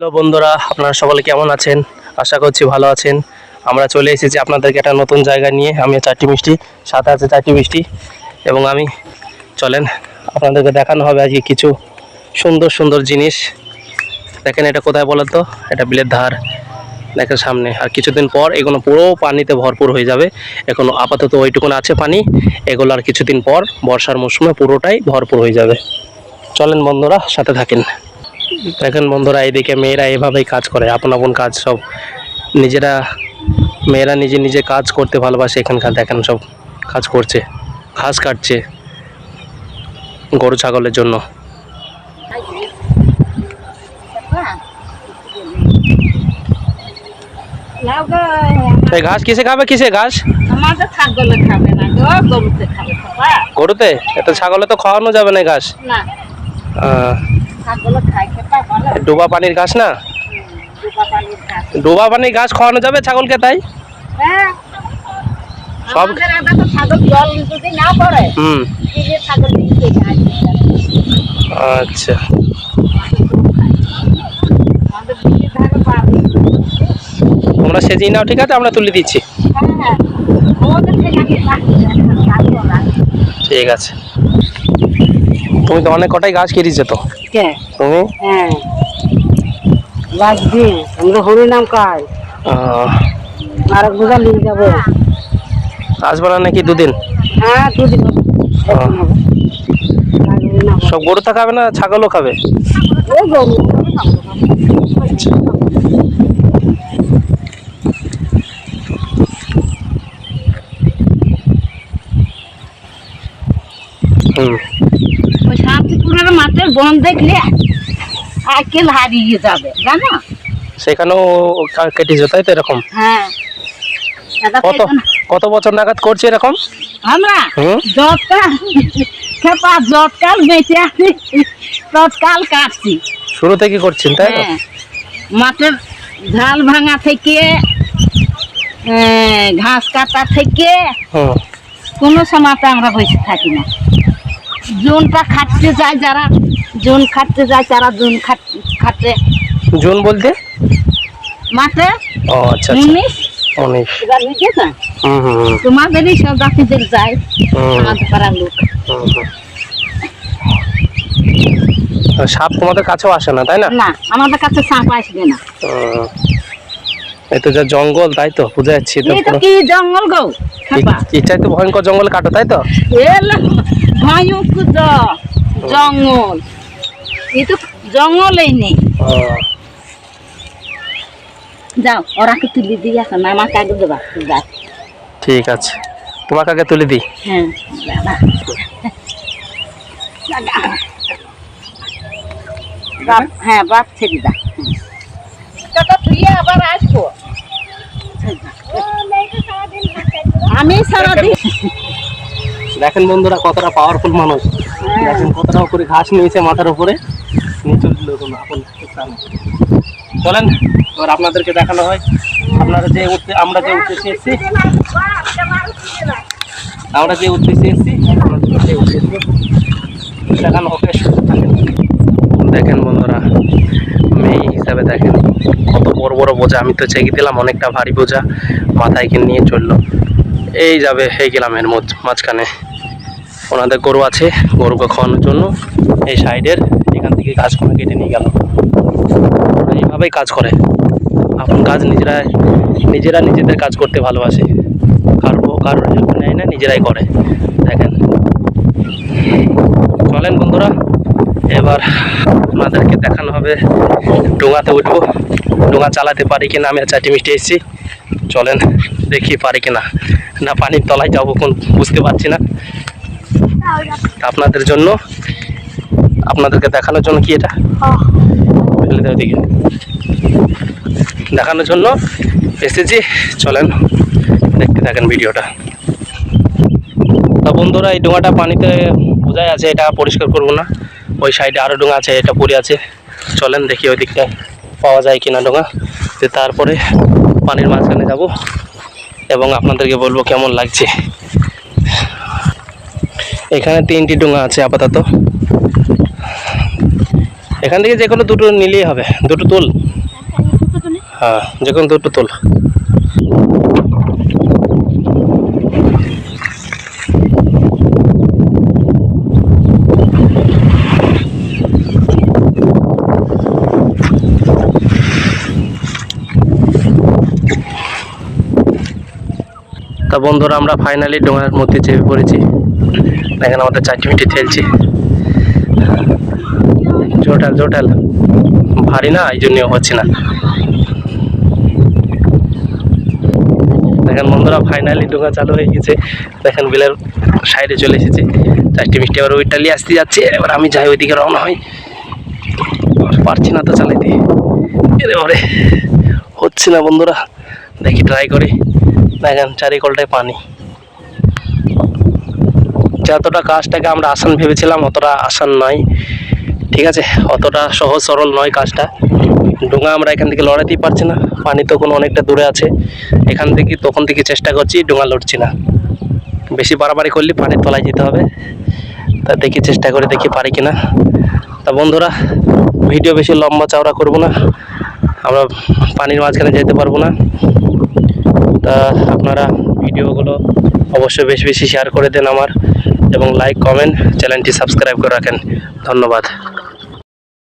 Hello বন্ধুরা, আপনারা সকলে কেমন আছেন? আশা করছি ভালো আছেন। আমরা চলে এসেছি আপনাদেরকে একটা নতুন জায়গা নিয়ে। আমি চারটি মিষ্টি, সাথে আছে চারটি মিষ্টি, এবং আমি চলেন আপনাদেরকে দেখানো হবে আজকে কিছু সুন্দর সুন্দর জিনিস। দেখেন এটা কোথায় বলেন তো? এটা বিলের ধার, দেখেন সামনে। আর কিছুদিন পর এগুলো পুরো পানিতে ভরপুর হয়ে যাবে। এখনো আপাতত ওইটুকুন আছে পানি, এগুলো আর কিছুদিন পর বর্ষার মৌসুমে পুরোটাই ভরপুর হয়ে যাবে। চলেন বন্ধুরা, সাথে থাকেন। দেখেন বন্ধুরা, এইদিকে মেয়েরা এভাবেই কাজ করে, আপন আপন কাজ সব নিজেরা। মেয়েরা নিজে নিজে কাজ করতে ভালোবাসে। এখানকার দেখেন সব কাজ করছে, ঘাস কাটছে গরু ছাগলের জন্য। এই ঘাস কিসে খাবে? কিসে ঘাস? আমাদের ছাগলে খাবে না গো, গরুতে খাবে বাবা। গরুতে? এত ছাগলে তো খাওয়ানো যাবে না ঘাস। না, ছাগলে খায় খেতে বলে। ডোবা পানির ঘাস না? ডোবা পানির ঘাস। ডোবা পানির ঘাস খাওয়ানো যাবে ছাগলকে? তাই হ্যাঁ, সব। আমাদের এবার তো ছাগল জল যদি না পড়ে, এই যে ছাগল দিকে ঘাস দিতে হবে। আচ্ছা, আমাদের দিকে ধারে পাবে। তোমরা সেজিয়ে নাও, ঠিক আছে, আমরা তুলে দিচ্ছি। হ্যাঁ, ওদের থেকে আগে ঠিক আছে। তুমি তো অনেক কটাই গাছ কেটেছ তো কে? তুমি। হ্যাঁ, লাগবে। আমরা হরিনাম কাজ আর বুঝা নিয়ে যাবো। আসবে না নাকি দুদিন? হ্যাঁ, দুদিন হবে। সব গরু তো খাবে না, ছাগলও খাবে? ওই গরু ওই শান্তিপুরের মাঠের বন দেখলে আইকেল হারিয়ে যাবে, জানো? সেখানেও কেটেছো, তাই তো? এরকম হ্যাঁ, কত কত বছর নাগাদ করছে এরকম? আমরা যৎকাল বেঁচে আছি, তৎকাল কাটছি। শুরু থেকে করছেন, তাই তো? হ্যাঁ, মাঠের ঝাল ভাঙা থেকে, ঘাস কাটা থেকে কোনো সময়তে আমরা বসে থাকি না। জোনটা খাটতে যায় যারা, জোন খাটতে যায় তারা জোন খাটতে। জুন বলতে? মাঠে ও আচ্ছা, 19 19। এবার বুঝেছ? তোমাদেরই সব জাতিদের যায়, আমাদের পাড়ার লোক। সাপ তোমাদের কাছেও আসে না, তাই না? না, আমাদের কাছে সাপ আসবে না। এই তো যা জঙ্গল, তাই তো? বুঝে যাচ্ছি তো। এই তো কি জঙ্গল গো, ইচ্ছাই তো ভয়ঙ্কর জঙ্গল কাটো, তাই তো? ভয়ঙ্কর জঙ্গল, এই তো জঙ্গলেই নেই। যাও, ওরাকে তুলে দিয়ে আসো না, আমাকে আগে দেবা। ঠিক আছে, তোমাকে আগে তুলে দিই। হ্যাঁ, হ্যাঁ, বাপ ছেড়ে দা। আবার আসবো আমি সারাদিন। দেখেন বন্ধুরা, কতটা পাওয়ারফুল মানুষ। দেখেন কতটা করে ঘাস নিয়েছে মাথার উপরে, নিচে চলেন এবার আপনাদেরকে দেখানো হয়। আপনারা যে আমরা যে উদ্দেশ্যে এসেছি, দেখানো হবে। দেখেন বন্ধুরা, মেয়ে হিসাবে দেখেন কত বড় বড় বোঝা। আমি তো চেকে দিলাম, অনেকটা ভারী বোঝা মাথায় কিনে নিয়ে চললো। এই যাবে এই গ্রামের মাঝখানে ওনাদের গরু আছে, গরুকে খাওয়ানোর জন্য এই সাইডের এখান থেকে গাছগুলো কেটে নিয়ে গেল। ওরা এইভাবেই কাজ করে, আপন কাজ নিজেরা নিজেদের কাজ করতে ভালোবাসে। কারোর হেল্প নেয় না, নিজেরাই করে। দেখেন, চলেন বন্ধুরা, এবার আপনাদেরকে দেখানো হবে। ডোঙাতে উঠবো, ডোঙা চালাতে পারি কিনা। আমি চারটি মিষ্টি এসেছি, চলেন দেখি পারি কিনা। না পানির তলায় যাবো কোন বুঝতে পারছি না। আপনাদের জন্য, আপনাদেরকে দেখানোর জন্য। কি এটা? ফেলে দেওয়ার দিকে দেখানোর জন্য এসেছি। চলেন দেখতে থাকেন ভিডিওটা। তা বন্ধুরা, এই ডোঙাটা পানিতে বোঝাই আছে, এটা পরিষ্কার করবো না। ওই সাইডে আরও ডোঙা আছে, এটা পড়ে আছে। চলেন দেখি ওই দিকটা পাওয়া যায় কিনা ডোঙা। তারপরে পানির মাঝখানে যাব এবং আপনাদেরকে বলবো কেমন লাগছে। এখানে 3টি ডোঙা আছে আপাতত। এখান থেকে যে কোনো দুটো নিলেই হবে, দুটো তুল। হ্যাঁ, যে কোনো দুটো তুল। তা বন্ধুরা, আমরা ফাইনালি ডোঙার মধ্যে চেপে পড়েছি। দেখেন আমাদের 4টি মিনিট ঠেলছি। জোটাল ভারী না, এই জন্য হচ্ছে না। দেখেন বন্ধুরা, ফাইনালি ডোঙা চালু হয়ে গেছে। দেখেন বিলের সাইডে চলে এসেছি। 4টি মিষ্টি এবার ওইটা নিয়ে আসতে যাচ্ছে। এবার আমি যাই ওইদিকে রওনা হই। পারছি না তো চালাইতে, এবারে হচ্ছে না বন্ধুরা। দেখি ট্রাই করি। দেখেন চারিকলটায় পানি। যতটা কাজটাকে আমরা আসান ভেবেছিলাম অতটা আসান নয়, ঠিক আছে, অতটা সহজ সরল নয় কাজটা। ডোঙা আমরা এখান থেকে লড়াইতেই পারছি না, পানি তখন অনেকটা দূরে আছে। এখান থেকে তখন থেকে চেষ্টা করছি, ডোঙা লড়ছি না। বেশি বাড়াবাড়ি করলে পানির তলায় যেতে হবে। তা দেখি চেষ্টা করে দেখি পারি কিনা। তা বন্ধুরা, ভিডিও বেশি লম্বা চওড়া করব না, আমরা পানির মাঝখানে যেতে পারবো না। তা আপনারা ভিডিওগুলো অবশ্যই বেশি বেশি শেয়ার করে দেন আমার, এবং লাইক কমেন্ট চ্যানেলটি সাবস্ক্রাইব করে রাখেন। ধন্যবাদ।